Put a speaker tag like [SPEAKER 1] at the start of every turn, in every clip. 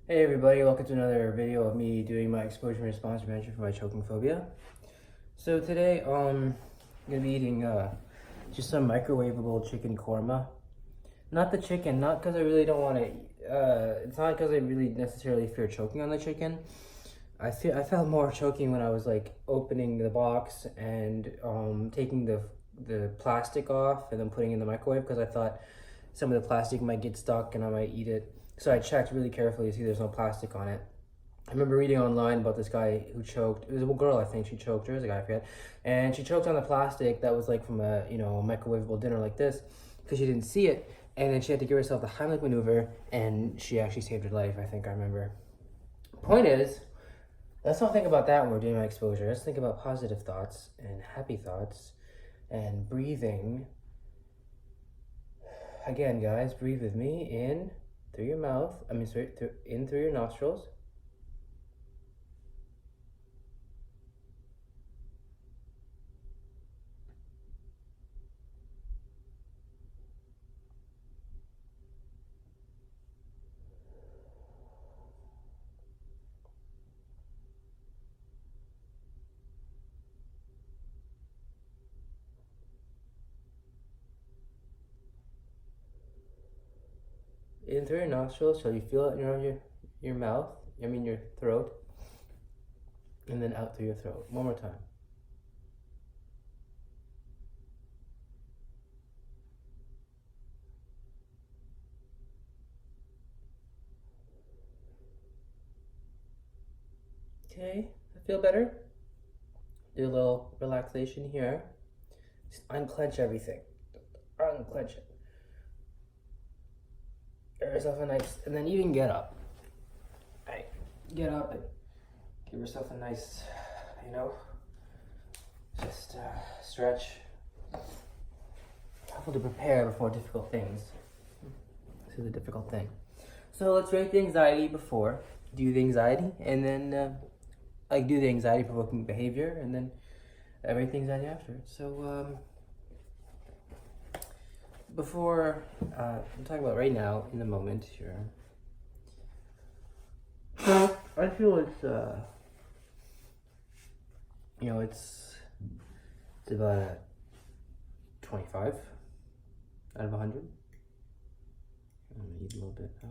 [SPEAKER 1] Hey everybody, welcome to another video of me doing my exposure and response prevention for my choking phobia. So today, I'm gonna be eating just some microwavable chicken korma. Not the chicken, not because I really don't want to. It's not because I really necessarily fear choking on the chicken. I felt more choking when I was like opening the box and taking the plastic off and then putting it in the microwave because I thought some of the plastic might get stuck and I might eat it. So I checked really carefully to see there's no plastic on it. I remember reading online about this guy who choked. It was a girl, I think. She choked. There was a guy, I forget. And she choked on the plastic that was like from a microwavable dinner like this because she didn't see it. And then she had to give herself the Heimlich maneuver, and she actually saved her life. I think I remember. Point is, let's not think about that when we're doing my exposure. Let's think about positive thoughts and happy thoughts and breathing. Again, guys, breathe with me in through your mouth. In through your nostrils. In through your nostrils, so you feel it in your mouth. Your throat, and then out through your throat. One more time. Okay, I feel better. Do a little relaxation here. Just unclench everything. Unclench it. Give yourself a nice, and then you can get up. Right, get up and give yourself a nice, just stretch. Helpful to prepare before difficult things. This is a difficult thing. So let's rate the anxiety before. Do the anxiety, and then do the anxiety provoking behavior, and then rate the anxiety after. So before I'm talking about right now in the moment here. I feel it's it's about a 25 out of 100. I'm gonna eat a little bit now.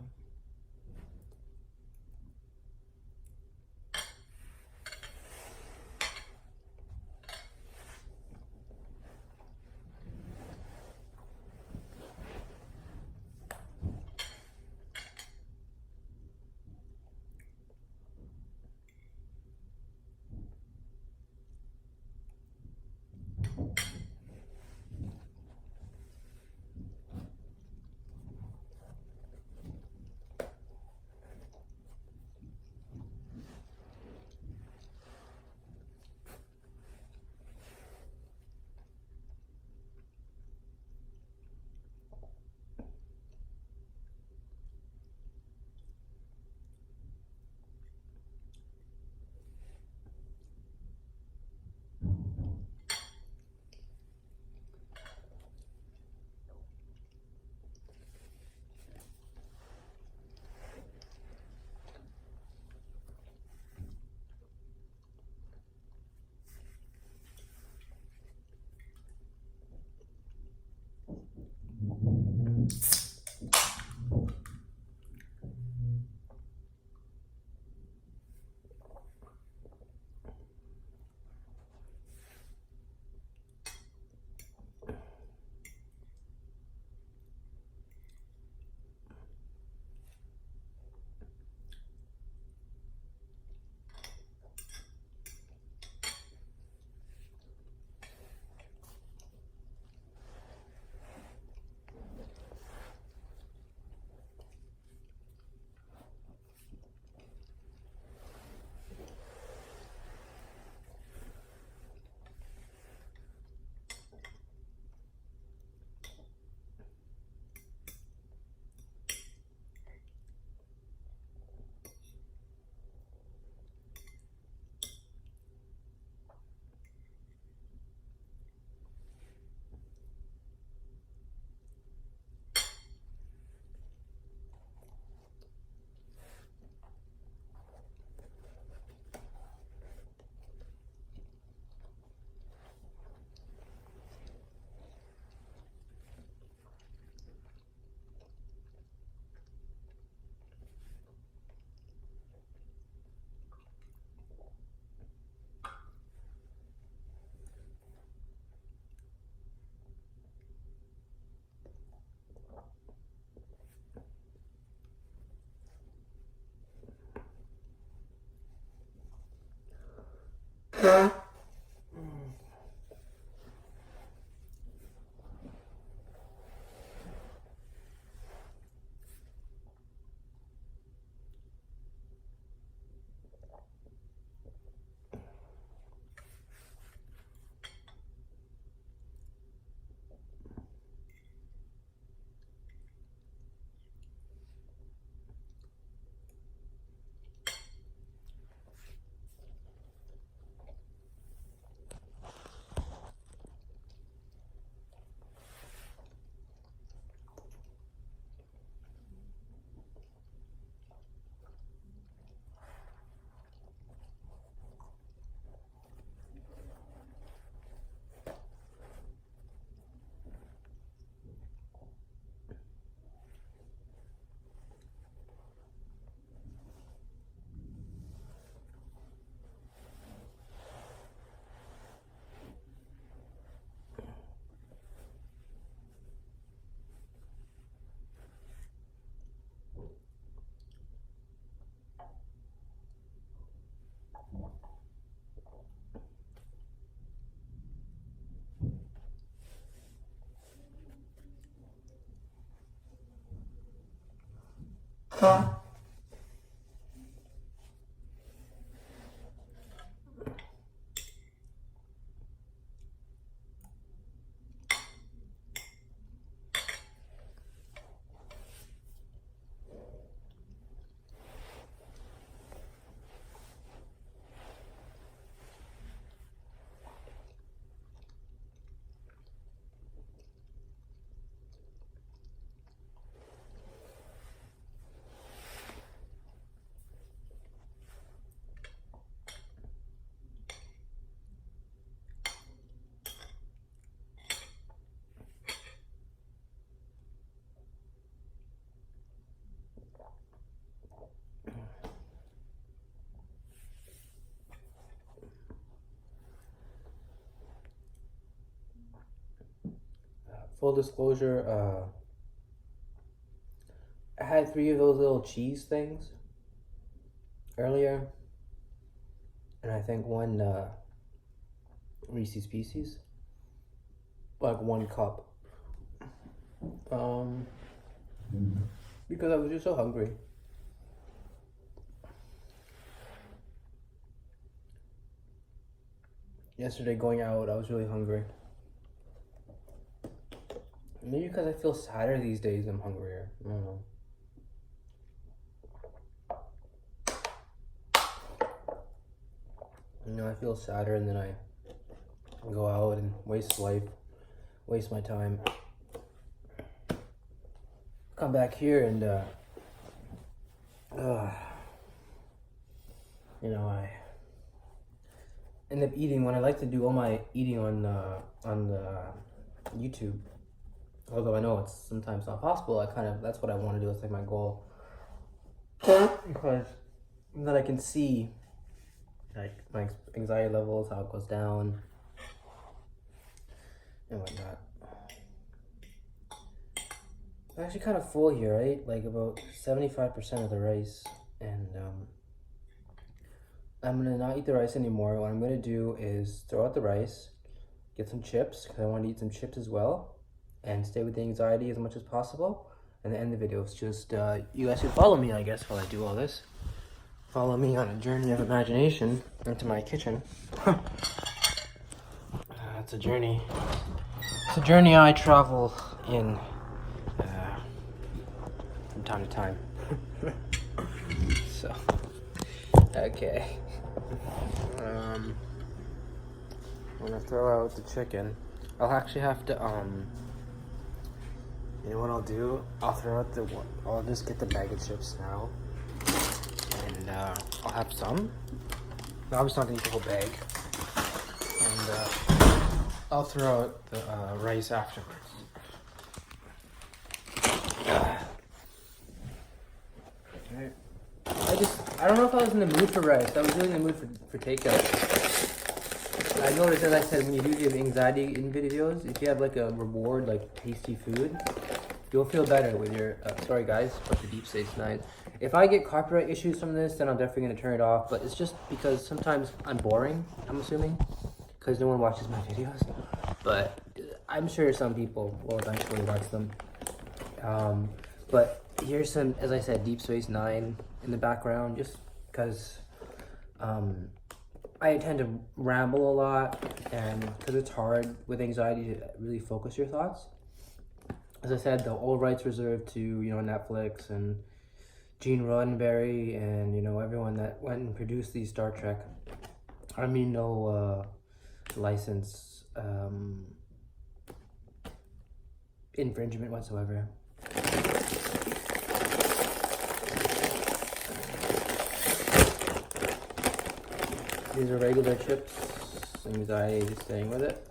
[SPEAKER 1] Full disclosure, I had 3 of those little cheese things earlier, and I think 1 Reese's Pieces, like 1 cup, because I was just so hungry. Yesterday going out, I was really hungry. Maybe because I feel sadder these days, I'm hungrier. I don't know. You know, I feel sadder, and then I go out and waste my time. Come back here and, you know, I end up eating when I like to do all my eating on the YouTube. Although I know it's sometimes not possible, that's what I want to do. It's like my goal, because then I can see like my anxiety levels, how it goes down, and whatnot. I'm actually kind of full here, right? Like about 75% of the rice, and I'm gonna not eat the rice anymore. What I'm gonna do is throw out the rice, get some chips, because I want to eat some chips as well, and stay with the anxiety as much as possible. And the end of the video is just, you guys should follow me, I guess, while I do all this. Follow me on a journey of imagination into my kitchen. It's a journey. It's a journey I travel in from time to time. So, okay. I'm gonna throw out the chicken. I'll actually have to, you know what I'll do? I'll just get the bag of chips now. And I'll have some. No, I'm just not gonna eat the whole bag. And I'll throw out the rice afterwards. Alright. I don't know if I was in the mood for rice. I was really in the mood for takeout. I noticed, as I said, when you do have anxiety in videos, if you have like a reward, like tasty food, you'll feel better with your, sorry guys, about the Deep Space Nine. If I get copyright issues from this, then I'm definitely going to turn it off, but it's just because sometimes I'm boring, I'm assuming, because no one watches my videos, but I'm sure some people will eventually watch them. But here's some, as I said, Deep Space Nine in the background, just because I tend to ramble a lot, and because it's hard with anxiety to really focus your thoughts. As I said, the old rights reserved to, you know, Netflix and Gene Roddenberry and, you know, everyone that went and produced these Star Trek. I mean, no license infringement whatsoever. These are regular chips. Anxiety is staying with it.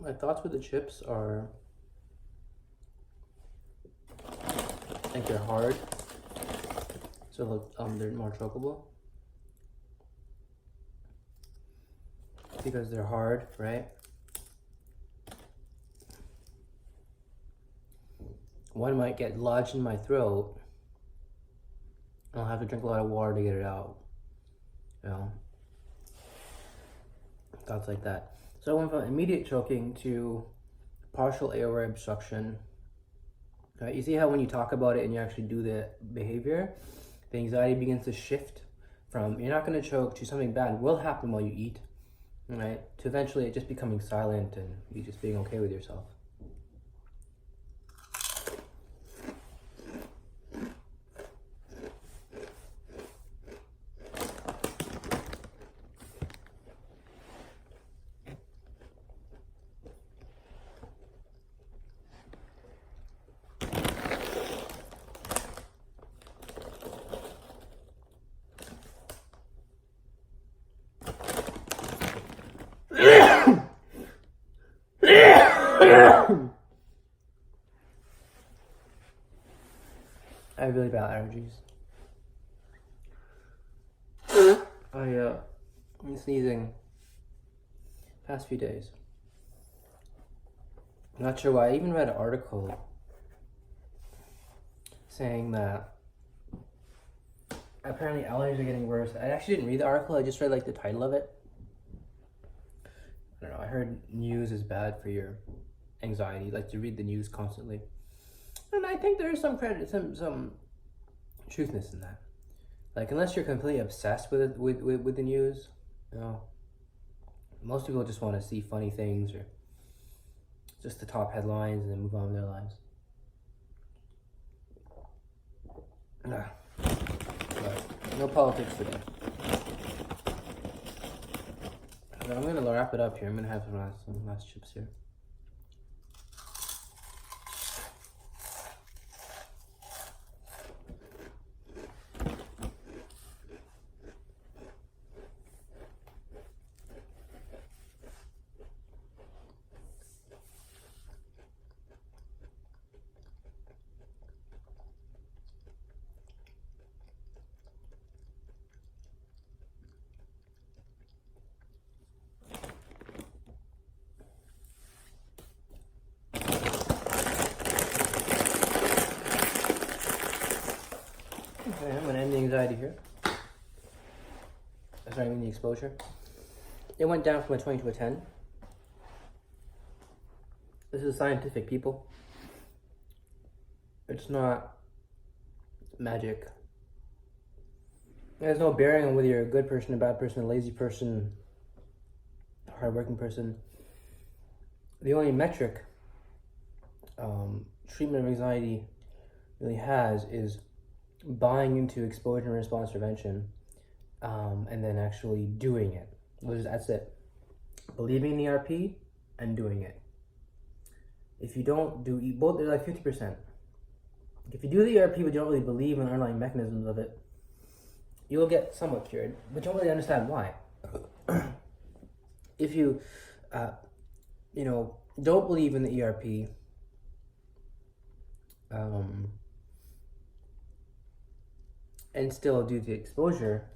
[SPEAKER 1] My thoughts with the chips are, I think they're hard, so they're more chokeable. Because they're hard, right? One might get lodged in my throat. I'll have to drink a lot of water to get it out. You know? Thoughts like that. So I went from immediate choking to partial airway obstruction. Right? You see how when you talk about it and you actually do the behavior, the anxiety begins to shift from you're not going to choke to something bad will happen while you eat, right? To eventually it just becoming silent and you just being okay with yourself. I have really bad allergies. I've been sneezing past few days. I'm not sure why. I even read an article saying that apparently allergies are getting worse. I actually didn't read the article, I just read like the title of it. I don't know, I heard news is bad for your anxiety, like to read the news constantly. And I think there is some some truthness in that. Like, unless you're completely obsessed with it, with the news, you know, most people just want to see funny things or just the top headlines and then move on with their lives. But no politics today. But I'm gonna wrap it up here. I'm gonna have some last chips here. Okay, I'm gonna end the anxiety here. Sorry, I mean the exposure. It went down from a 20 to a 10. This is scientific, people. It's not magic. There's no bearing on whether you're a good person, a bad person, a lazy person, a hardworking person. The only metric treatment of anxiety really has is buying into exposure and response prevention, and then actually doing it. That's it. Believing in ERP, and doing it. If you don't do both, they're like 50%. If you do the ERP but you don't really believe in the underlying mechanisms of it, you'll get somewhat cured, but you don't really understand why. If you, don't believe in the ERP, and still do the exposure,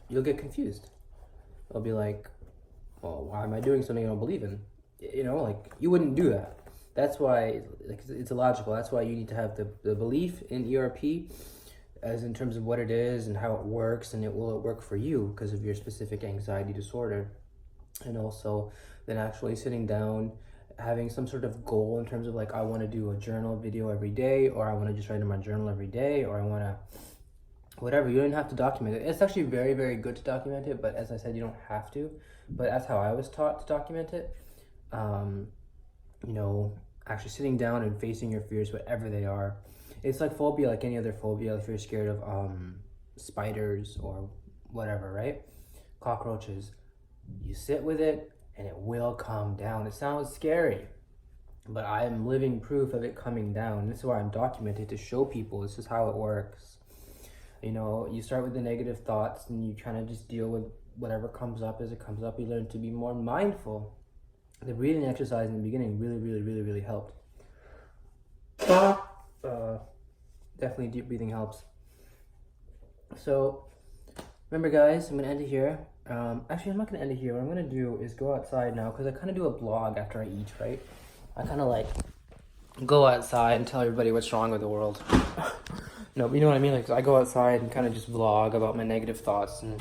[SPEAKER 1] you'll get confused. It'll be like, well, why am I doing something I don't believe in? Like, you wouldn't do that. That's why, like, it's illogical. That's why you need to have the belief in ERP, as in terms of what it is and how it works, and will it work for you because of your specific anxiety disorder. And also then actually sitting down, having some sort of goal in terms of like, I want to do a journal video every day, or I want to just write in my journal every day, or I want to whatever. You don't have to document it. It's actually very, very good to document it, but as I said, you don't have to. But that's how I was taught to document it. Actually sitting down and facing your fears, whatever they are. It's like phobia, like any other phobia. If you're scared of spiders or whatever, right? Cockroaches. You sit with it and it will calm down. It sounds scary, but I am living proof of it coming down. This is why I'm documenting, to show people this is how it works. You start with the negative thoughts and you kind of just deal with whatever comes up as it comes up. You learn to be more mindful. The breathing exercise in the beginning really, really, really, really helped. Definitely deep breathing helps. So remember, guys, I'm going to end it here. Actually, I'm not going to end it here. What I'm going to do is go outside now, because I kind of do a vlog after I eat, right? I kind of like go outside and tell everybody what's wrong with the world. No, but you know what I mean? Like, I go outside and kind of just vlog about my negative thoughts and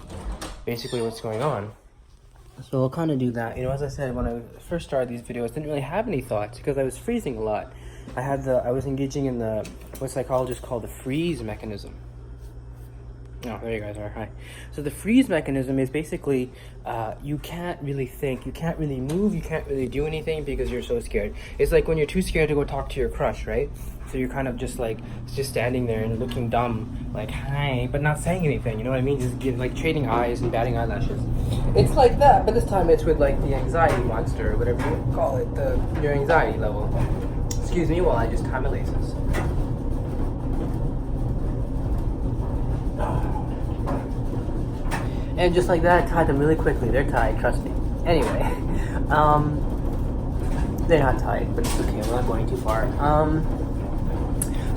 [SPEAKER 1] basically what's going on. So I'll kind of do that. As I said, when I first started these videos, I didn't really have any thoughts because I was freezing a lot. I was engaging in what psychologists call the freeze mechanism. Oh, there you guys are. Hi. So the freeze mechanism is basically you can't really think, you can't really move, you can't really do anything because you're so scared. It's like when you're too scared to go talk to your crush, right? So you're kind of just standing there and looking dumb, like, hi, but not saying anything, you know what I mean? Just like trading eyes and batting eyelashes. It's like that, but this time it's with like the anxiety monster, or whatever you call it, your anxiety level. Excuse me while I just tie my laces. And just like that, I tied them really quickly. They're tied, trust me. Anyway, they're not tied, but it's okay. We're not going too far.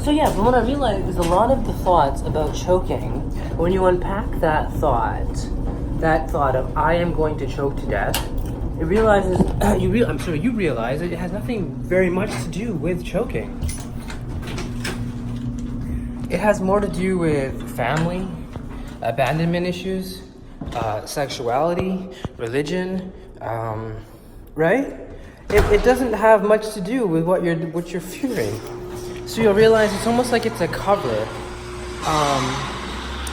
[SPEAKER 1] So yeah, but what I realized is a lot of the thoughts about choking, when you unpack that thought of I am going to choke to death, it realizes you realize that it has nothing very much to do with choking. It has more to do with family, abandonment issues, sexuality, religion, right? It doesn't have much to do with what you're fearing. So you'll realize it's almost like it's a cover.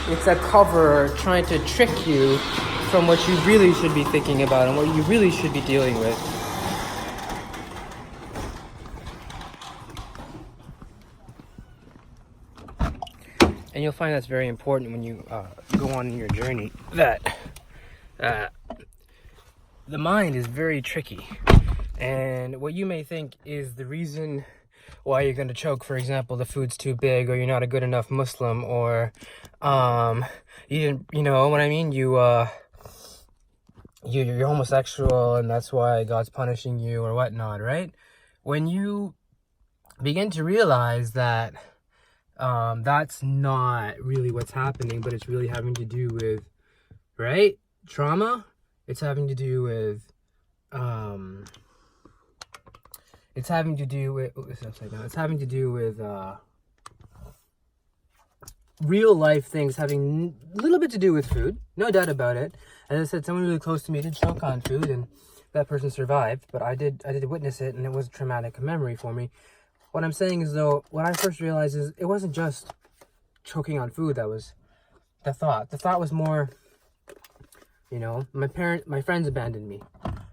[SPEAKER 1] It's a cover trying to trick you from what you really should be thinking about and what you really should be dealing with. And you'll find that's very important when you go on your journey, that the mind is very tricky. And what you may think is the reason why you're going to choke, for example, the food's too big, or you're not a good enough Muslim, or you didn't, you know what I mean? You're homosexual and that's why God's punishing you or whatnot, right? When you begin to realize that that's not really what's happening, but it's really having to do with, right? Trauma. It's having to do with, it's having to do with real life things having a little bit to do with food, no doubt about it. As I said, someone really close to me did choke on food, and that person survived, but I did witness it, and it was a traumatic memory for me. What I'm saying is, though, what I first realized is it wasn't just choking on food that was the thought. The thought was more, you know, my friends abandoned me.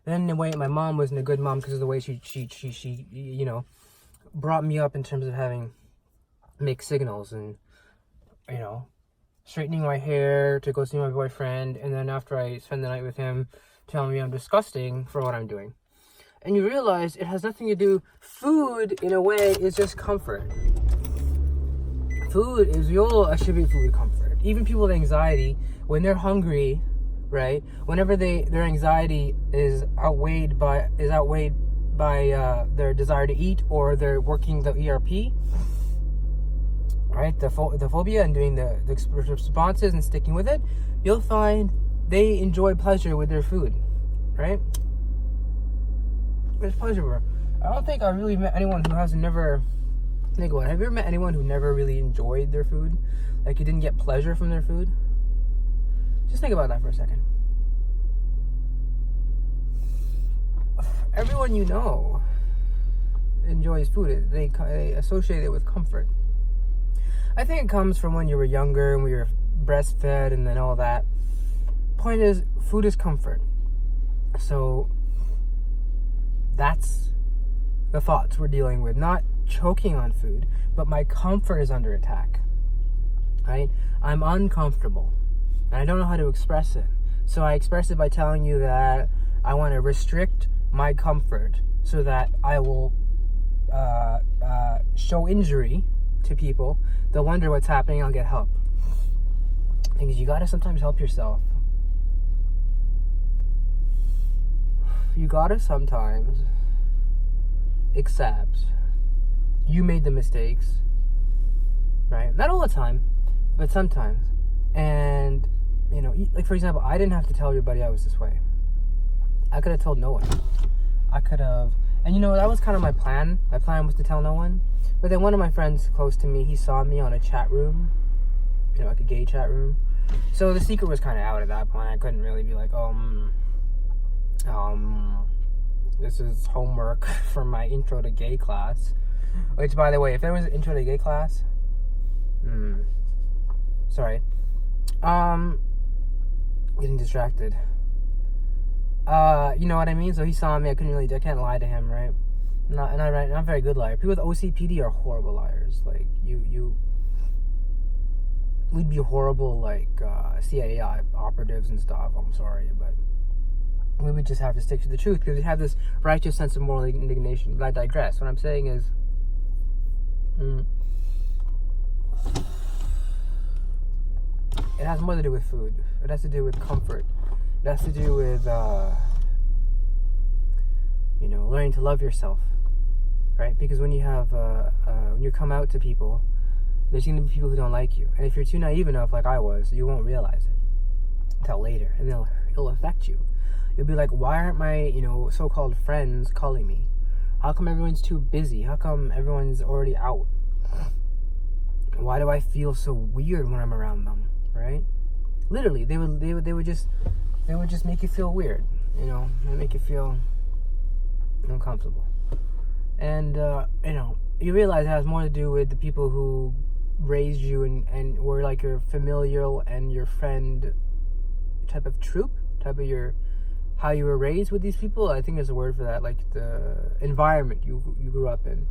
[SPEAKER 1] Then in a way, my mom wasn't a good mom because of the way she you know, brought me up in terms of having mixed signals and, you know, straightening my hair to go see my boyfriend, and then after I spend the night with him, telling me I'm disgusting for what I'm doing. and you realize it has nothing to do. Food, in a way, is just comfort. Food is, we all attribute food to comfort. Even people with anxiety, when they're hungry, right? Whenever their anxiety is outweighed by their desire to eat, or they're working the ERP, right? The phobia, and doing the responses and sticking with it, you'll find they enjoy pleasure with their food, right? There's pleasure. I don't think I really met anyone who has never. Think about it. Have you ever met anyone who never really enjoyed their food? Like, you didn't get pleasure from their food? Just think about that for a second. Everyone you know enjoys food. They associate it with comfort. I think it comes from when you were younger and we were breastfed and then all that. Point is, food is comfort. So that's the thoughts we're dealing with. Not choking on food, but my comfort is under attack. Right? I'm uncomfortable and I don't know how to express it. So I express it by telling you that I want to restrict my comfort so that I will show injury to people. They'll wonder what's happening. I'll get help. Because you gotta sometimes help yourself. You gotta sometimes accept you made the mistakes, right? Not all the time, but sometimes. And, you know, like for example, I didn't have to tell everybody I was this way. I could have told no one. I could have, and you know, that was kind of my plan. My plan was to tell no one. But then one of my friends close to me, he saw me on a chat room, you know, like a gay chat room. So the secret was kind of out at that point. I couldn't really be like, this is homework for my intro to gay class. Which, by the way, if there was an intro to gay class, sorry, getting distracted. You know what I mean? So he saw me. I can't lie to him, right? I'm not a very good liar. People with OCPD are horrible liars. Like, we'd be horrible, like, CIA operatives and stuff. I'm sorry, but we would just have to stick to the truth because we have this righteous sense of moral indignation. But I digress. What I'm saying is, it has more to do with food. It has to do with comfort. It has to do with, you know, learning to love yourself, right? Because when you have, when you come out to people, there's going to be people who don't like you. And if you're too naive enough, like I was, you won't realize it until later. And it'll affect you. You'll be like, why aren't my, you know, so-called friends calling me? How come everyone's too busy? How come everyone's already out? Why do I feel so weird when I'm around them, right? Literally, they would just make you feel weird, you know, they make you feel uncomfortable. And, you know, you realize it has more to do with the people who raised you and were like your familial and your friend type of troop, type of how you were raised with these people. I think there's a word for that, like the environment you grew up in.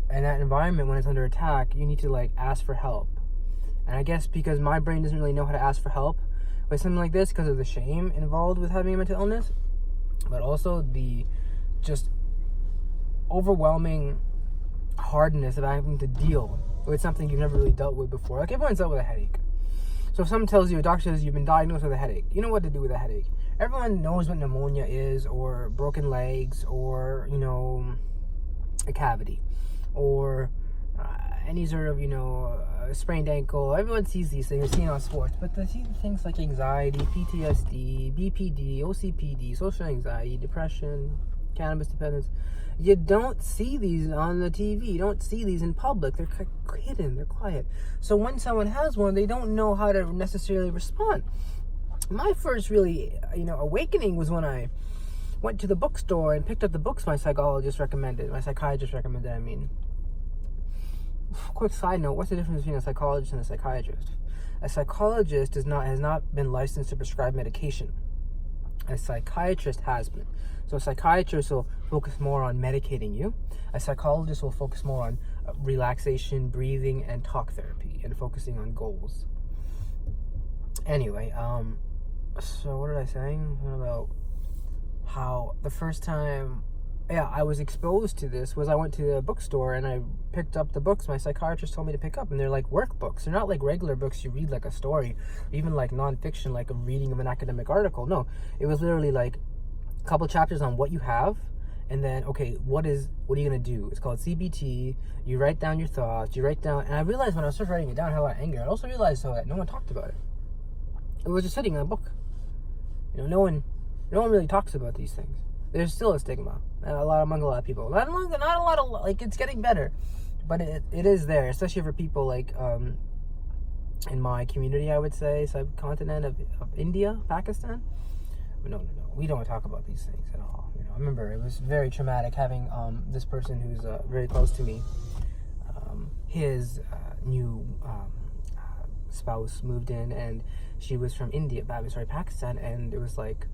[SPEAKER 1] And that environment, when it's under attack, you need to like ask for help. And I guess because my brain doesn't really know how to ask for help with something like this because of the shame involved with having a mental illness, but also the just overwhelming hardness of having to deal with something you've never really dealt with before. Like, everyone's dealt with a headache. So if someone tells you, a doctor says you've been diagnosed with a headache, you know what to do with a headache. Everyone knows what pneumonia is, or broken legs, or, you know, a cavity, or any sort of, you know, sprained ankle. Everyone sees these things, seen on sports, but they see things like anxiety, PTSD, BPD, OCPD, social anxiety, depression, cannabis dependence. You don't see these on the TV. You don't see these in public. They're hidden. They're quiet. So when someone has one, they don't know how to necessarily respond. My first really, you know, awakening was when I went to the bookstore and picked up the books my psychiatrist recommended. I mean. Quick side note, what's the difference between a psychologist and a psychiatrist? A psychologist has not been licensed to prescribe medication. A psychiatrist has been. So a psychiatrist will focus more on medicating you. A psychologist will focus more on relaxation, breathing, and talk therapy, and focusing on goals. Anyway, so what did I say? What about how the first time I was exposed to this was I went to a bookstore and I picked up the books my psychiatrist told me to pick up, and they're like workbooks. They're not like regular books you read like a story, even like nonfiction, like a reading of an academic article. No, it was literally like a couple chapters on what you have, and then okay, what are you gonna do? It's called CBT. You write down your thoughts. You write down, and I realized when I was first writing it down, I had a lot of anger. I also realized how that no one talked about it. It was just sitting in a book. No one really talks about these things. There's still a stigma among a lot of people. Not a lot of, like, it's getting better, but it is there, especially for people like in my community, I would say, subcontinent of India, Pakistan. No, we don't talk about these things at all. I remember it was very traumatic having this person who's very close to me. His new spouse moved in, and she was from Pakistan, and it was like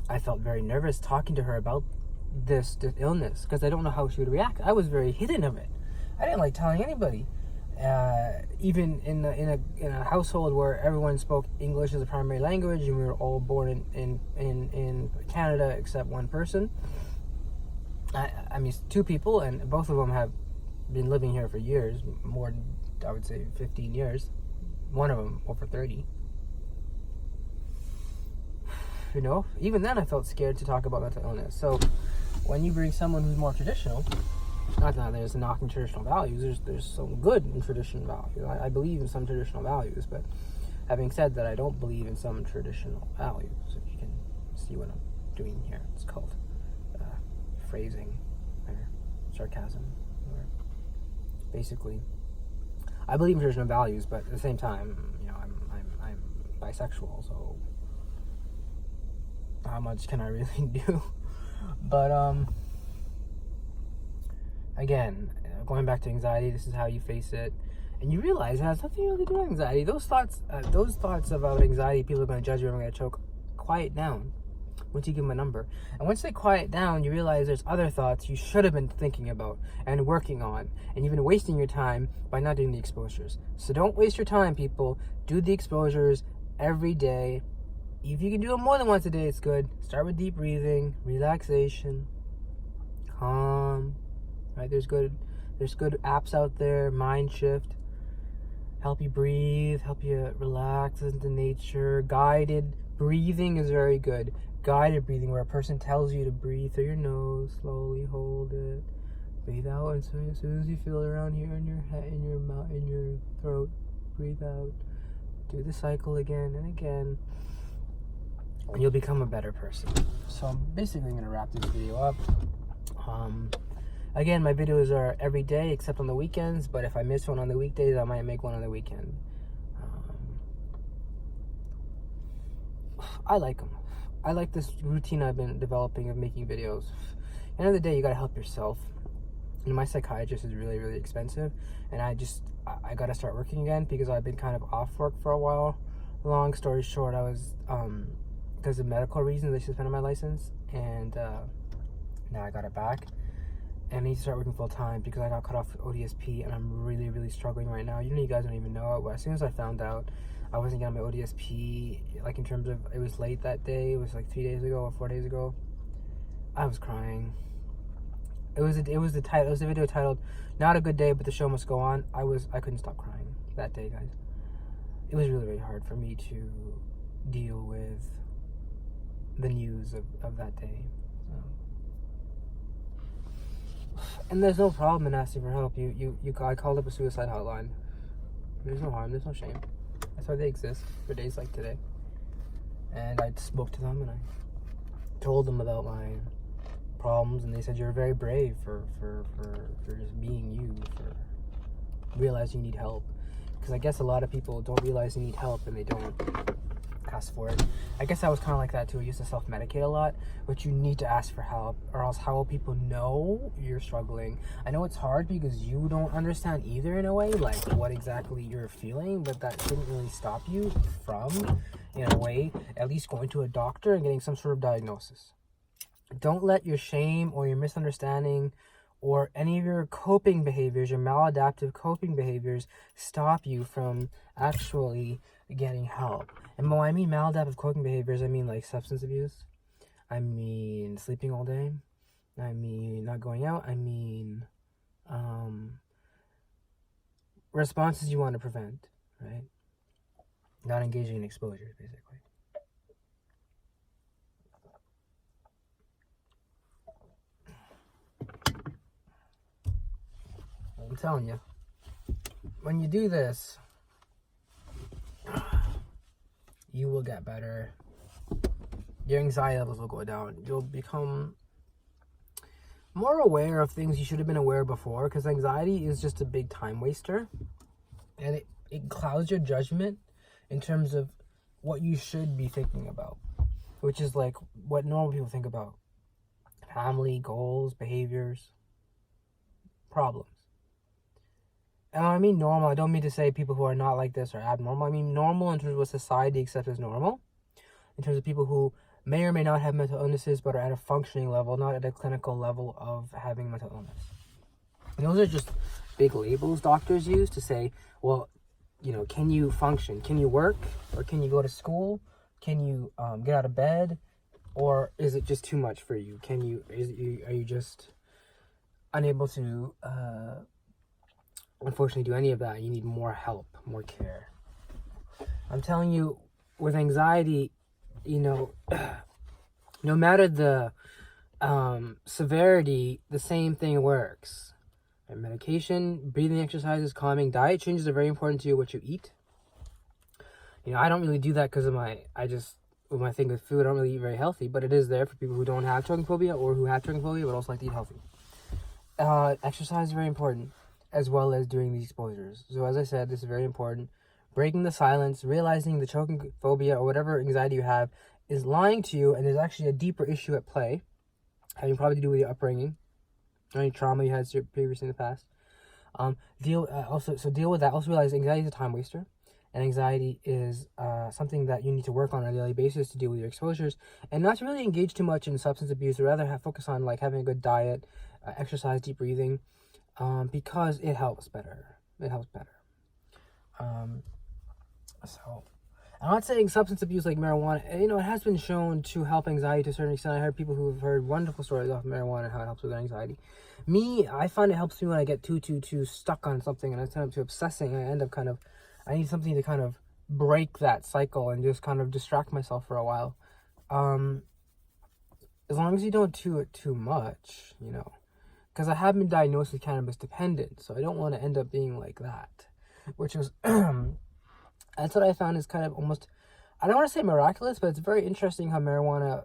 [SPEAKER 1] I felt very nervous talking to her about this illness because I don't know how she would react. I was very hidden of it. I didn't like telling anybody. Even in a household where everyone spoke English as a primary language, and we were all born in Canada except one person. I mean, two people, and both of them have been living here for years, more than, I would say, 15 years. One of them over 30. Even then I felt scared to talk about mental illness. So when you bring someone who's more traditional, not that there's a knock in traditional values, there's some good in traditional values. I believe in some traditional values, but having said that, I don't believe in some traditional values. If you can see what I'm doing here, it's called phrasing or sarcasm, or basically, I believe in traditional values, but at the same time, I'm bisexual, so how much can I really do? But again, going back to anxiety, this is how you face it, and you realize it has nothing really to do with anxiety. Those thoughts about anxiety, people are going to judge you, I'm going to choke. Quiet down once you give them a number, and once they quiet down, you realize there's other thoughts you should have been thinking about and working on, and you've been wasting your time by not doing the exposures. So don't waste your time, people. Do the exposures every day. If you can do it more than once a day, it's good. Start with deep breathing, relaxation, calm. Right? There's good apps out there. Mind Shift, help you breathe, help you relax into nature. Guided breathing is very good. Guided breathing, where a person tells you to breathe through your nose, slowly hold it, breathe out, and so as soon as you feel it around here in your head, in your mouth, in your throat, breathe out. Do the cycle again and again, and you'll become a better person. So I'm basically going to wrap this video up. Again, my videos are every day except on the weekends, but if I miss one on the weekdays, I might make one on the weekend. I like them. I like this routine I've been developing of making videos. At the end of the day, you got to help yourself. And my psychiatrist is really, really expensive, and I got to start working again because I've been kind of off work for a while. Long story short, I was because of medical reasons, they suspended my license, and now I got it back. And I need to start working full time because I got cut off ODSP, and I'm really, really struggling right now. You guys don't even know it, but as soon as I found out I wasn't getting my ODSP, like in terms of, it was late that day, it was like 3 days ago or 4 days ago, I was crying. It was a video titled "Not a Good Day, but the Show Must Go On." I couldn't stop crying that day, guys. It was really, really hard for me to deal with the news of that day. And there's no problem in asking for help. I called up a suicide hotline. There's no harm, there's no shame. That's why they exist for days like today. And I spoke to them and I told them about my problems, and they said you're very brave for just being you, for realizing you need help. Because I guess a lot of people don't realize you need help and they don't ask for it. I guess I was kind of like that too. I used to self-medicate a lot, but you need to ask for help, or else how will people know you're struggling? I know it's hard because you don't understand either, in a way, like what exactly you're feeling, but that shouldn't really stop you from, in a way, at least going to a doctor and getting some sort of diagnosis. Don't let your shame or your misunderstanding or any of your coping behaviors, your maladaptive coping behaviors, stop you from actually getting help. And when I mean maladaptive coping behaviors, I mean like substance abuse, I mean sleeping all day. I mean not going out. I mean responses you want to prevent, right? Not engaging in exposures, basically. I'm telling you, when you do this, you will get better. Your anxiety levels will go down. You'll become more aware of things you should have been aware before, because anxiety is just a big time waster, and it clouds your judgment in terms of what you should be thinking about, which is like what normal people think about: family, goals, behaviors, problems. And when I mean normal, I don't mean to say people who are not like this are abnormal. I mean normal in terms of what society accepts as normal, in terms of people who may or may not have mental illnesses but are at a functioning level, not at a clinical level of having mental illness. And those are just big labels doctors use to say, well, you know, can you function? Can you work? Or can you go to school? Can you get out of bed? Or is it just too much for you? Are you just unable to unfortunately do any of that? You need more help, more care. I'm telling you, with anxiety, you know, no matter the severity, the same thing works. And medication, breathing exercises, calming, diet changes are very important to you, what you eat. You know, I don't really do that because of with my thing with food, I don't really eat very healthy, but it is there for people who don't have choking phobia or who have choking phobia but also like to eat healthy. Exercise is very important, as well as doing these exposures. So as I said, this is very important. Breaking the silence, realizing the choking phobia or whatever anxiety you have is lying to you, and there's actually a deeper issue at play, having probably to do with your upbringing, or any trauma you had previously in the past. Deal with that. Also realize anxiety is a time waster, and anxiety is something that you need to work on a daily basis to deal with your exposures, and not to really engage too much in substance abuse, or rather focus on like having a good diet, exercise, deep breathing, because it helps better. So I'm not saying substance abuse like marijuana, you know, it has been shown to help anxiety to a certain extent. I heard people who have heard wonderful stories off marijuana and how it helps with anxiety. Me, I find it helps me when I get too stuck on something and I turn up to obsessing. I need something to kind of break that cycle and just kind of distract myself for a while. As long as you don't do it too much, you know, because I have been diagnosed with cannabis dependent, so I don't want to end up being like that, which is that's what I found is kind of almost, I don't want to say miraculous, but it's very interesting how marijuana,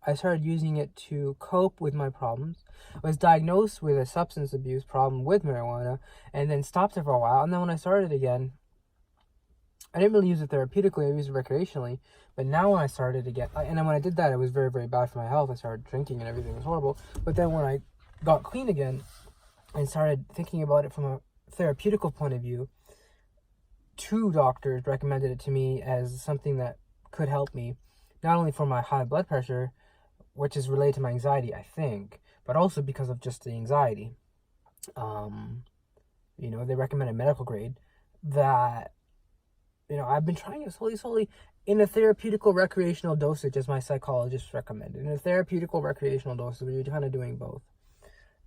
[SPEAKER 1] I started using it to cope with my problems. I was diagnosed with a substance abuse problem with marijuana and then stopped it for a while. And then when I started again, I didn't really use it therapeutically, I used it recreationally. But now when I started again, and then when I did that, it was very, very bad for my health. I started drinking and everything was horrible. But then when I got clean again and started thinking about it from a therapeutical point of view, 2 doctors recommended it to me as something that could help me, not only for my high blood pressure, which is related to my anxiety, I think, but also because of just the anxiety. You know, they recommended medical grade that, you know, I've been trying it slowly in a therapeutical recreational dosage, as my psychologist recommended. In a therapeutical recreational dosage, where you're kind of doing both.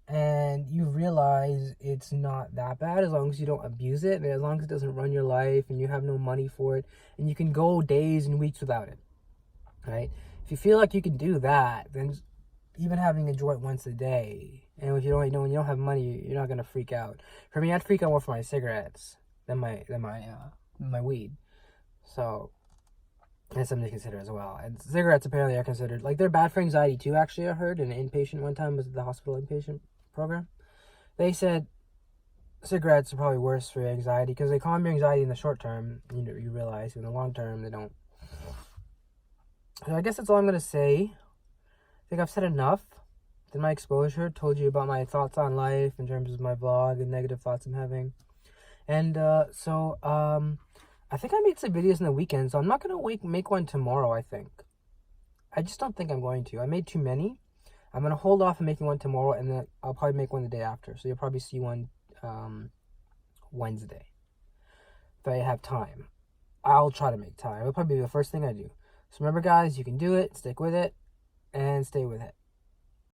[SPEAKER 1] And you realize it's not that bad as long as you don't abuse it, and as long as it doesn't run your life and you have no money for it, and you can go days and weeks without it, right? If you feel like you can do that, then even having a joint once a day, and if you don't, you know, when you don't have money, you're not gonna freak out. For me, I'd freak out more for my cigarettes than my weed. So that's something to consider as well. And cigarettes apparently are considered, like, they're bad for anxiety too, actually. I heard an inpatient one time was at the hospital inpatient program. They said cigarettes are probably worse for your anxiety because they calm your anxiety in the short term. You realize in the long term they don't. So I guess that's all I'm gonna say. I think I've said enough. Did my exposure, told you about my thoughts on life in terms of my vlog and negative thoughts I'm having. And I think I made some videos in the weekend, so I'm not gonna make one tomorrow. I just don't think I'm going to. I made too many. I'm going to hold off on making one tomorrow, and then I'll probably make one the day after. So you'll probably see one Wednesday. If I have time. I'll try to make time. It'll probably be the first thing I do. So remember, guys, you can do it. Stick with it.
[SPEAKER 2] and stay with it.